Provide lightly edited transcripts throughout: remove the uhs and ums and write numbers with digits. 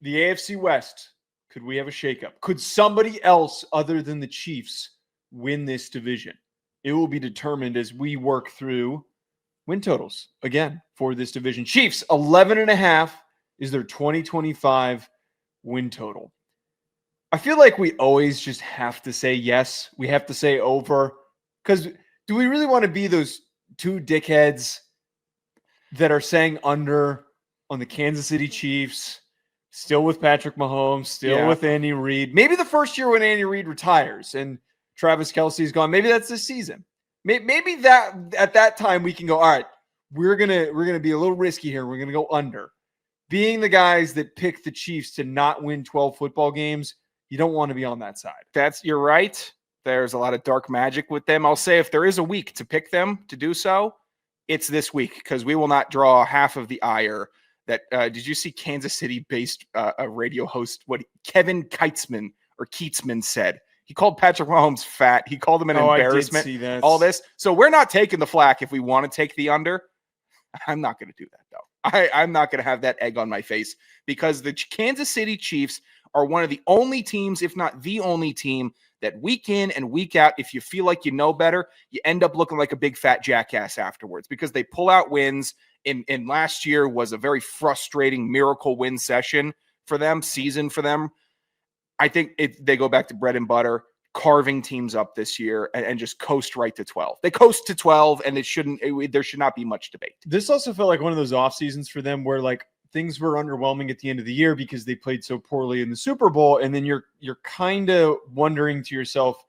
the AFC West, could we have a shakeup? Could somebody else other than the Chiefs win this division? It will be determined as we work through win totals again for this division. Chiefs, 11.5 is their 2025 win total. I feel like we always just have to say yes. We have to say over. Because do we really want to be those two dickheads that are saying under on the Kansas City Chiefs, still with Patrick Mahomes, still with Andy Reid? Maybe the first year when Andy Reid retires and Travis Kelce's gone, maybe that's this season. Maybe that at that time we can go, all right, we're gonna be a little risky here. We're gonna go under. Being the guys that pick the Chiefs to not win 12 football games, you don't want to be on that side. You're right. There's a lot of dark magic with them. I'll say if there is a week to pick them to do so, it's this week because we will not draw half of the ire that did you see Kansas City-based a radio host, what Kevin Keitzman said? He called Patrick Mahomes fat. He called him an embarrassment. I did see that. All this. So we're not taking the flack if we want to take the under. I'm not going to do that, though. I'm not going to have that egg on my face because the Kansas City Chiefs are one of the only teams, if not the only team, that week in and week out, if you feel like you know better, you end up looking like a big fat jackass afterwards because they pull out wins. In last year was a very frustrating miracle win season for them. I think they go back to bread and butter, carving teams up this year and just coast right to 12. They coast to 12, and there should not be much debate. This also felt like one of those off seasons for them where like things were underwhelming at the end of the year because they played so poorly in the Super Bowl, and then you're kind of wondering to yourself,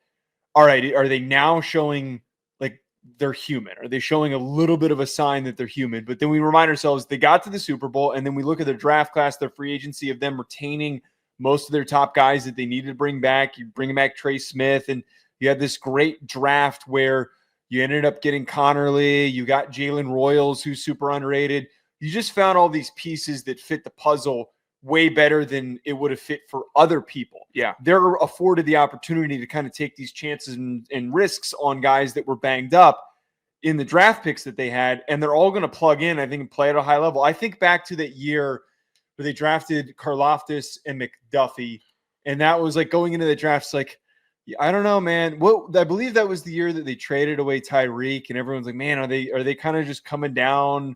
all right, are they now showing like they're human? Are they showing a little bit of a sign that they're human? But then we remind ourselves they got to the Super Bowl, and then we look at their draft class, their free agency of them retaining most of their top guys that they needed to bring back. You bring back Trey Smith, and you had this great draft where you ended up getting Connerly. You got Jalen Royals, who's super underrated. You just found all these pieces that fit the puzzle way better than it would have fit for other people. Yeah. They're afforded the opportunity to kind of take these chances and risks on guys that were banged up in the draft picks that they had, and they're all going to plug in, I think, and play at a high level. I think back to that year where they drafted Karlaftis and McDuffie, and that was like going into the drafts like, I don't know, man. Well, I believe that was the year that they traded away Tyreek, and everyone's like, man, are they kind of just coming down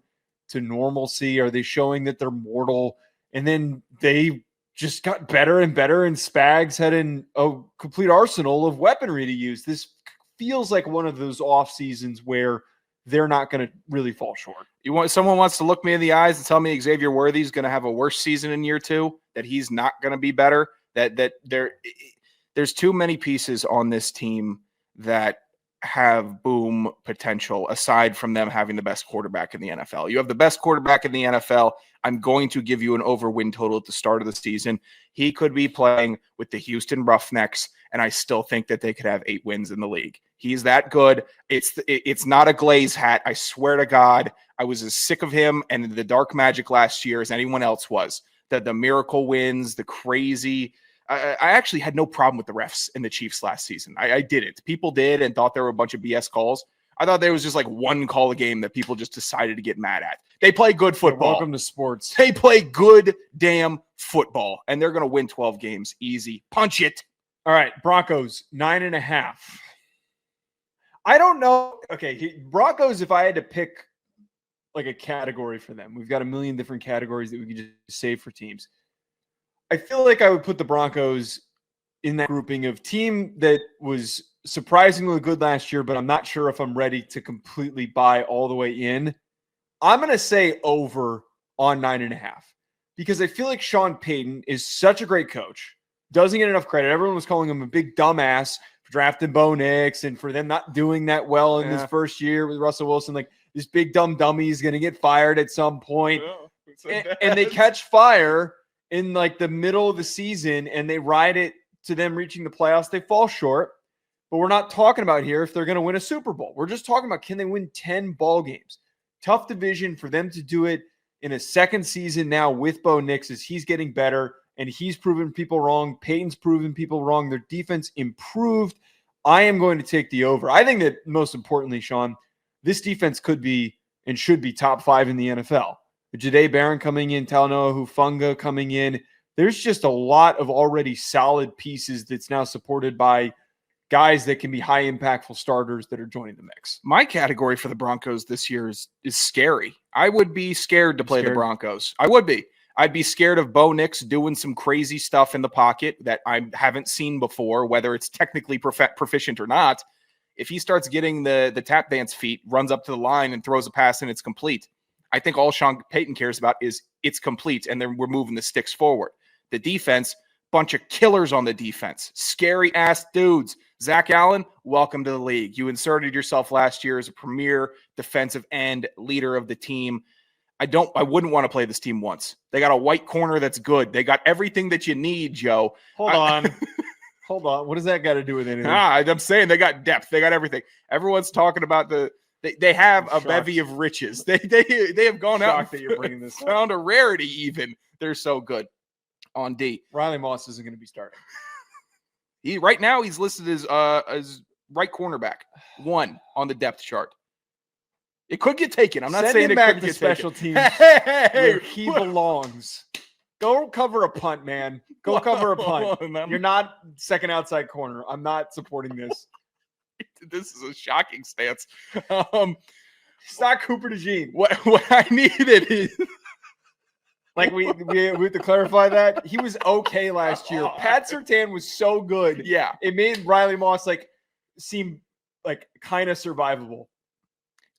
to normalcy? Are they showing that they're mortal? And then they just got better and better, and Spags had a complete arsenal of weaponry to use. This feels like one of those off seasons where they're not going to really fall short. Someone wants to look me in the eyes and tell me Xavier Worthy's going to have a worse season in year 2, that he's not going to be better, that there's too many pieces on this team that have boom potential aside from them having the best quarterback in the NFL. You have the best quarterback in the NFL. I'm going to give you an over win total at the start of the season. He could be playing with the Houston Roughnecks, and I still think that they could have 8 wins in the league. He's that good. It's not a glaze hat. I swear to God, I was as sick of him and the dark magic last year as anyone else was. The miracle wins, the crazy. I actually had no problem with the refs in the Chiefs last season. I didn't. People did and thought there were a bunch of BS calls. I thought there was just like one call a game that people just decided to get mad at. They play good football. Welcome to sports. They play good damn football, and they're going to win 12 games easy. Punch it. All right, Broncos, 9.5. I don't know. Okay, Broncos, if I had to pick like a category for them, we've got a million different categories that we could just save for teams. I feel like I would put the Broncos in that grouping of team that was surprisingly good last year, but I'm not sure if I'm ready to completely buy all the way in. I'm going to say over on 9.5 because I feel like Sean Payton is such a great coach. Doesn't get enough credit. Everyone was calling him a big dumbass for drafting Bo Nix and for them not doing that well in his first year with Russell Wilson. Like, this big dumb dummy is going to get fired at some point. And they catch fire in like the middle of the season and they ride it to them reaching the playoffs. They fall short, but we're not talking about here if they're going to win a Super Bowl. We're just talking about, can they win 10 ball games? Tough division for them to do it in a second season now with Bo Nix as he's getting better and he's proven people wrong. Peyton's proven people wrong. Their defense improved. I am going to take the over. I think that most importantly, Sean, this defense could be and should be top 5 in the NFL. Jahdae Barron coming in, Talanoa Hufanga coming in. there's just a lot of already solid pieces that's now supported by guys that can be high impactful starters that are joining the mix. My category for the Broncos this year is scary. I would be scared to play the Broncos. I would be. I'd be scared of Bo Nix doing some crazy stuff in the pocket that I haven't seen before, whether it's technically proficient or not. If he starts getting the tap dance feet, runs up to the line and throws a pass and it's complete, I think all Sean Payton cares about is it's complete, and then we're moving the sticks forward. The defense, bunch of killers on the defense. Scary-ass dudes. Zach Allen, welcome to the league. You inserted yourself last year as a premier defensive end leader of the team. I wouldn't want to play this team once. They got a white corner that's good. They got everything that you need, Joe. Hold on. Hold on. What does that got to do with anything? I'm saying they got depth. They got everything. Everyone's talking about they have a bevy of riches. They have gone out that you're bringing this found a rarity even. They're so good on D. Riley Moss isn't going to be starting. Right now he's listed as right cornerback, 1 on the depth chart. It could get taken. I'm not saying it back could to get special taken. teams where he belongs. Go cover a punt, man. Go cover a punt. You're not second outside corner. I'm not supporting this. This is a shocking stance. It's not Cooper DeJean. What I needed is like we have to clarify that he was okay last year. Pat Surtain was so good. Yeah, it made Riley Moss seem like kind of survivable.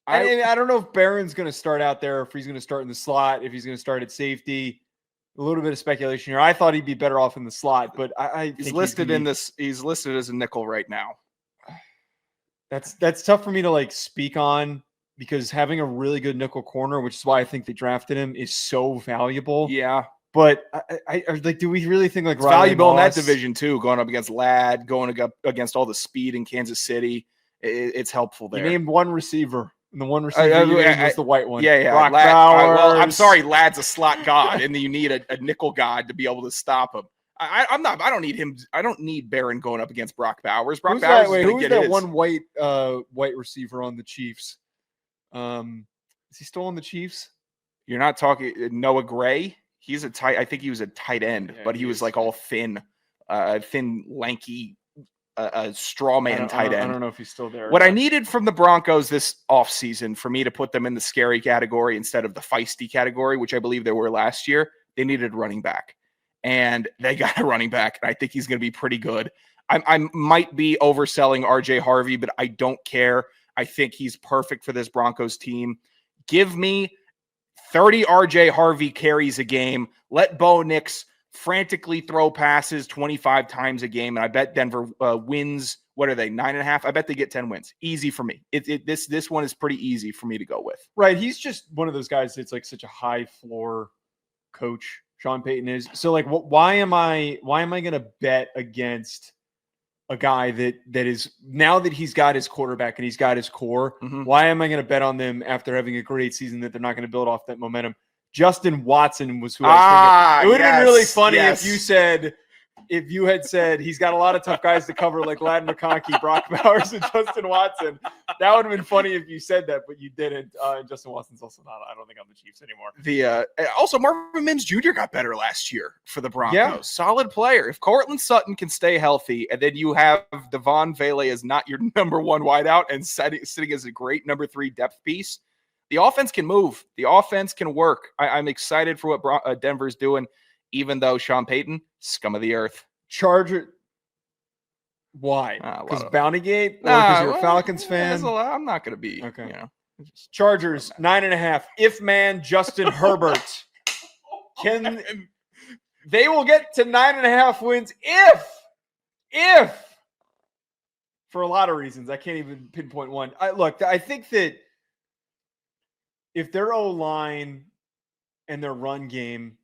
I don't know if Barron's going to start out there, if he's going to start in the slot, if he's going to start at safety. A little bit of speculation here. I thought he'd be better off in the slot, but he's listed in this. He's listed as a nickel right now. That's tough for me to speak on because having a really good nickel corner, which is why I think they drafted him, is so valuable. Yeah, but I do we really think it's valuable in that division too? Going up against Ladd, going up against all the speed in Kansas City, it's helpful there. You named one receiver. And the one receiver was the white one. Yeah. Brock Bowers. Well, I'm sorry, Ladd's a slot god, and you need a nickel god to be able to stop him. I don't need him. I don't need Barron going up against Brock Bowers. Brock Bowers is going to get that his. One white receiver on the Chiefs? Is he still on the Chiefs? You're not talking Noah Gray. He's a tight. I think he was a tight end, but he was all thin, lanky. A straw man tight end. I don't know if he's still there. What I needed from the Broncos this offseason for me to put them in the scary category instead of the feisty category, which I believe they were last year, they needed running back. And they got a running back, and I think he's going to be pretty good. I might be overselling RJ Harvey, but I don't care. I think he's perfect for this Broncos team. Give me 30 RJ Harvey carries a game. Let Bo Nix frantically throw passes 25 times a game, and I bet Denver wins. What are they, 9.5? I bet they get 10 wins. Easy for me. This one is pretty easy for me to go with. Right, he's just one of those guys that's such a high floor coach. Sean Payton is. So why am I going to bet against a guy that is, now that he's got his quarterback and he's got his core? Mm-hmm. Why am I going to bet on them after having a great season that they're not going to build off that momentum? Justin Watson was who I was thinking. It would have been really funny if you had said he's got a lot of tough guys to cover like Ladd McConkey, Brock Bowers, and Justin Watson. That would have been funny if you said that, but you didn't. And Justin Watson's also not, I don't think, on the Chiefs anymore. Also, Marvin Mims Jr. got better last year for the Broncos. Yeah. Solid player. If Cortland Sutton can stay healthy, and then you have Devon Vele as not your number 1 wideout and sitting as a great number 3 depth piece, the offense can move. The offense can work. I'm excited for what Denver's doing, even though Sean Payton, scum of the earth. Charger. Why? Because Bountygate? Or because you're a Falcons fan? I'm not going to be. Okay. Chargers, 9.5. If man, Justin Herbert. They will get to 9.5 wins if, for a lot of reasons. I can't even pinpoint one. I think that if their O-line and their run game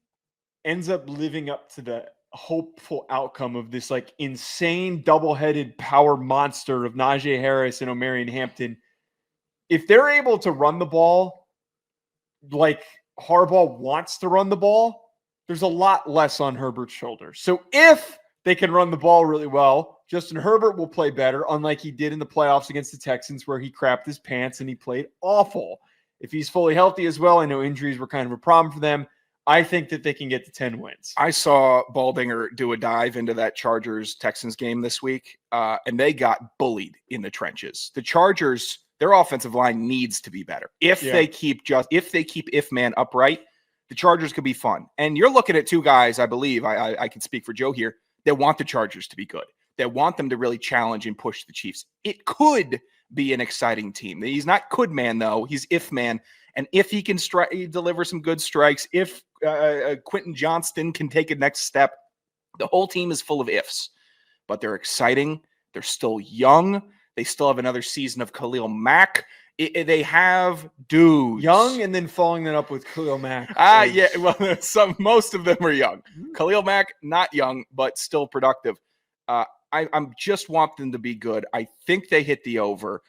ends up living up to the hopeful outcome of this insane double-headed power monster of Najee Harris and Omarion Hampton, if they're able to run the ball like Harbaugh wants to run the ball, there's a lot less on Herbert's shoulders. So if they can run the ball really well, Justin Herbert will play better, unlike he did in the playoffs against the Texans where he crapped his pants and he played awful. If he's fully healthy as well, I know injuries were kind of a problem for them. I think that they can get to 10 wins. I saw Baldinger do a dive into that Chargers-Texans game this week, and they got bullied in the trenches. The Chargers, their offensive line needs to be better. If they keep If-Man upright, the Chargers could be fun. And you're looking at two guys, I believe, I can speak for Joe here, that want the Chargers to be good. That want them to really challenge and push the Chiefs. It could be an exciting team. He's not could-man, though. He's if-man. And if he can deliver some good strikes, if Quentin Johnston can take a next step, the whole team is full of ifs. But they're exciting. They're still young. They still have another season of Khalil Mack. They have dudes. Young and then following that up with Khalil Mack. Yeah. Well, most of them are young. Khalil Mack, not young, but still productive. I'm just want them to be good. I think they hit the over.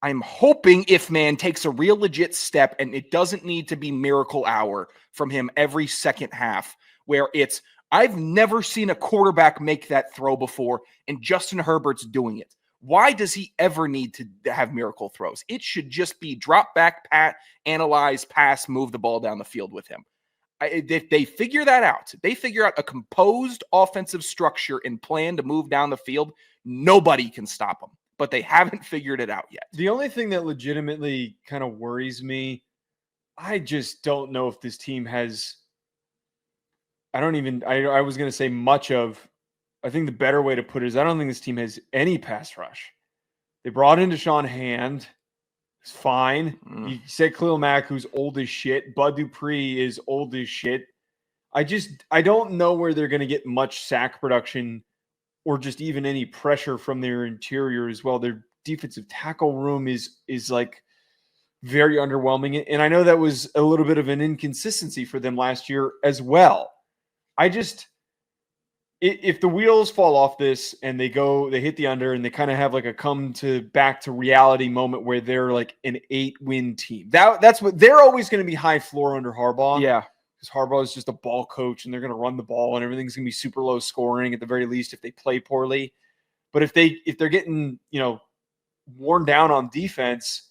I'm hoping if man takes a real legit step, and it doesn't need to be miracle hour from him every second half, where it's, I've never seen a quarterback make that throw before, and Justin Herbert's doing it. Why does he ever need to have miracle throws? It should just be drop back, pat, analyze, pass, move the ball down the field with him. If they figure that out, they figure out a composed offensive structure and plan to move down the field, nobody can stop them. But they haven't figured it out yet. The only thing that legitimately kind of worries me, I just don't know if this team has, I was going to say much of, I think the better way to put it is I don't think this team has any pass rush. They brought in Deshaun Hand. It's fine. You said Khalil Mack, who's old as shit. Bud Dupree is old as shit. I don't know where they're going to get much sack production or just even any pressure from their interior as well. Their defensive tackle room is like very underwhelming. And I know that was a little bit of an inconsistency for them last year as well. If the wheels fall off this and they hit the under and they kind of have like a back to reality moment where they're like an 8-win team. That's what they're always going to be, high floor under Harbaugh. Yeah. Because Harbaugh is just a ball coach and they're going to run the ball and everything's going to be super low scoring at the very least if they play poorly. But if they're getting, worn down on defense,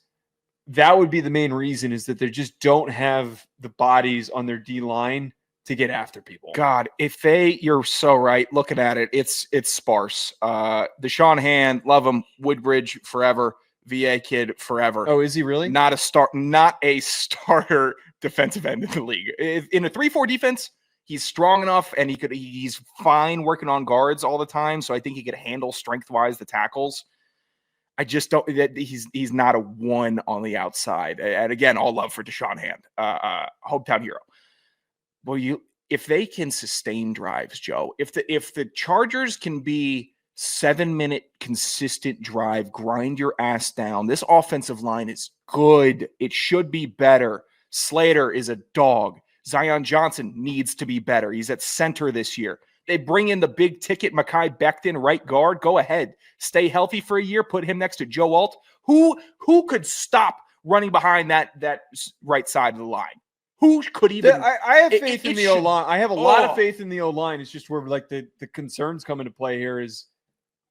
that would be the main reason, is that they just don't have the bodies on their D line to get after people. God, you're so right. Looking at it, it's sparse. Deshaun Hand, love him. Woodbridge forever. VA kid forever. Oh, is he really? Not a starter defensive end in the league. In a 3-4 defense, he's strong enough and he's fine working on guards all the time. So I think he could handle strength-wise the tackles. I just don't, that he's not a one on the outside. And again, all love for Deshaun Hand, hometown hero. Well, if they can sustain drives, Joe, if the Chargers can be 7-minute consistent drive, grind your ass down. This offensive line is good. It should be better. Slater is a dog. Zion Johnson needs to be better. He's at center this year. They bring in the big ticket Mekhi Becton, right guard. Go ahead. Stay healthy for a year. Put him next to Joe Alt. Who could stop running behind that right side of the line? Who could even? I have faith in the O-line. I have a lot of faith in the O-line. It's just where like the concerns come into play here is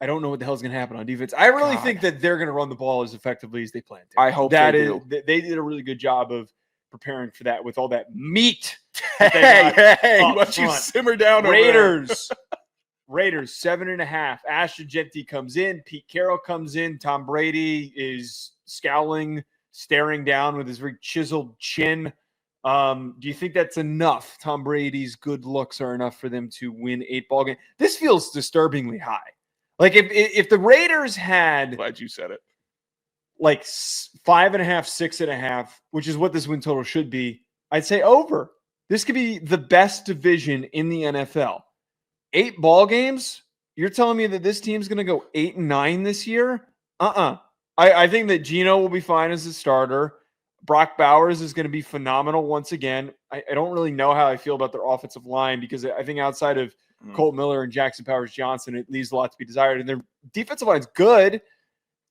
I don't know what the hell is going to happen on defense. I really think that they're going to run the ball as effectively as they plan to. I hope they do. They did a really good job of preparing for that with all that meat. Hey, let you simmer down. Raiders 7.5. Ashton Jeanty comes in. Pete Carroll comes in. Tom Brady is scowling, staring down with his very chiseled chin. Do you think that's enough? Tom Brady's good looks are enough for them to win 8 ball games. This feels disturbingly high. Like if the Raiders had, glad you said it, like 5.5, 6.5, which is what this win total should be, I'd say over. This could be the best division in the NFL. 8 ball games? You're telling me that this team's going to go 8-9 this year? I think that Geno will be fine as a starter. Brock Bowers is going to be phenomenal once again. I don't really know how I feel about their offensive line because I think outside of Colt Miller and Jackson Powers-Johnson, it leaves a lot to be desired. And their defensive line's good.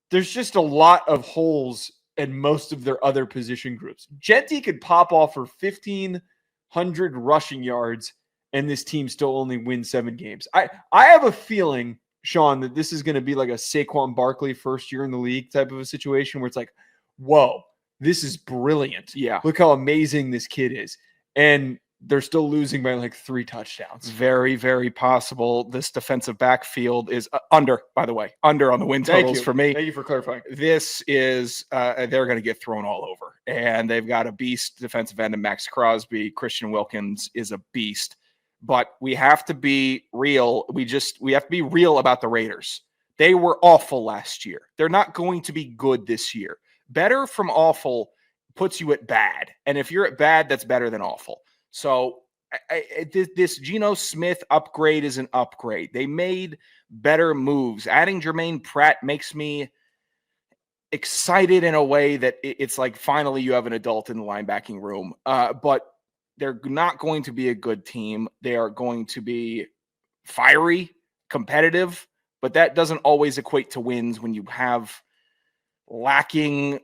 There's just a lot of holes in most of their other position groups. Jeanty could pop off for 1,500 rushing yards, and this team still only wins 7 games. I have a feeling, Sean, that this is going to be like a Saquon Barkley first year in the league type of a situation where it's like, whoa, this is brilliant. Yeah. Look how amazing this kid is. And they're still losing by like 3 touchdowns. Very, very possible. This defensive backfield is under, by the way, under on the win totals for me. Thank you for clarifying. This is, they're going to get thrown all over. And they've got a beast defensive end in Max Crosby. Christian Wilkins is a beast. But we have to be real. We have to be real about the Raiders. They were awful last year. They're not going to be good this year. Better from awful puts you at bad. And if you're at bad, that's better than awful. So this Geno Smith upgrade is an upgrade. They made better moves. Adding Jermaine Pratt makes me excited in a way that it's like finally you have an adult in the linebacking room. But they're not going to be a good team. They are going to be fiery, competitive, but that doesn't always equate to wins when you have lacking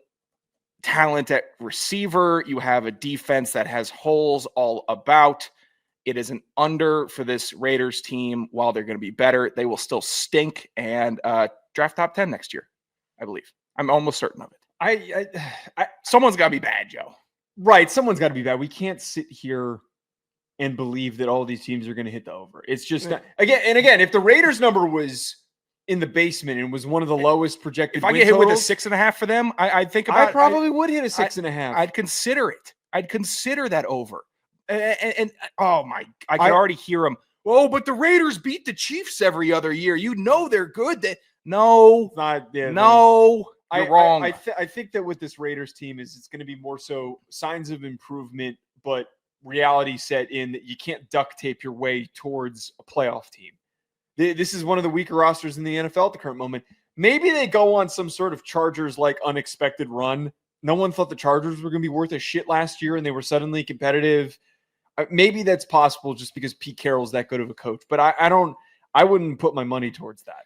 talent at receiver. You have a defense that has holes all about. It is an under for this Raiders team. While they're going to be better, they will still stink and draft top 10 next year, I believe. I'm almost certain of it. Someone's got to be bad, Joe. Right. Someone's got to be bad. We can't sit here and believe that all these teams are going to hit the over. It's just not, again, if the Raiders number was in the basement and was one of the lowest projected, if I get hit with a 6.5 for them, I'd think about. I probably would hit a 6.5. I'd consider it. I'd consider that over. And oh my, I can already hear them. Oh, but the Raiders beat the Chiefs every other year. You know they're good. You're wrong. I think that with this Raiders team it's going to be more so signs of improvement, but reality set in that you can't duct tape your way towards a playoff team. This is one of the weaker rosters in the NFL at the current moment. Maybe they go on some sort of Chargers-like unexpected run. No one thought the Chargers were going to be worth a shit last year, and they were suddenly competitive. Maybe that's possible just because Pete Carroll's that good of a coach. But I wouldn't put my money towards that.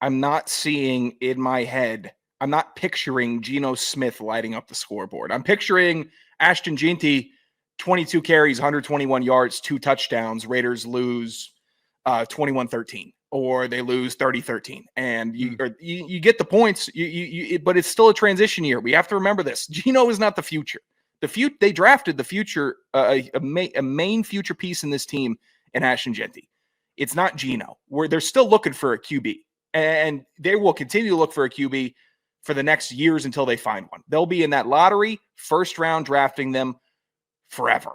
I'm not seeing in my head. I'm not picturing Geno Smith lighting up the scoreboard. I'm picturing Ashton Jeanty, 22 carries, 121 yards, 2 touchdowns. Raiders lose 21-13, or they lose 30-13, and you get the points. But it's still a transition year. We have to remember this. Geno is not the future. They drafted the future, a main future piece in this team in Ashton Jeanty. It's not Geno. They're still looking for a QB, and they will continue to look for a QB for the next years until they find one. They'll be in that lottery, first round, drafting them forever.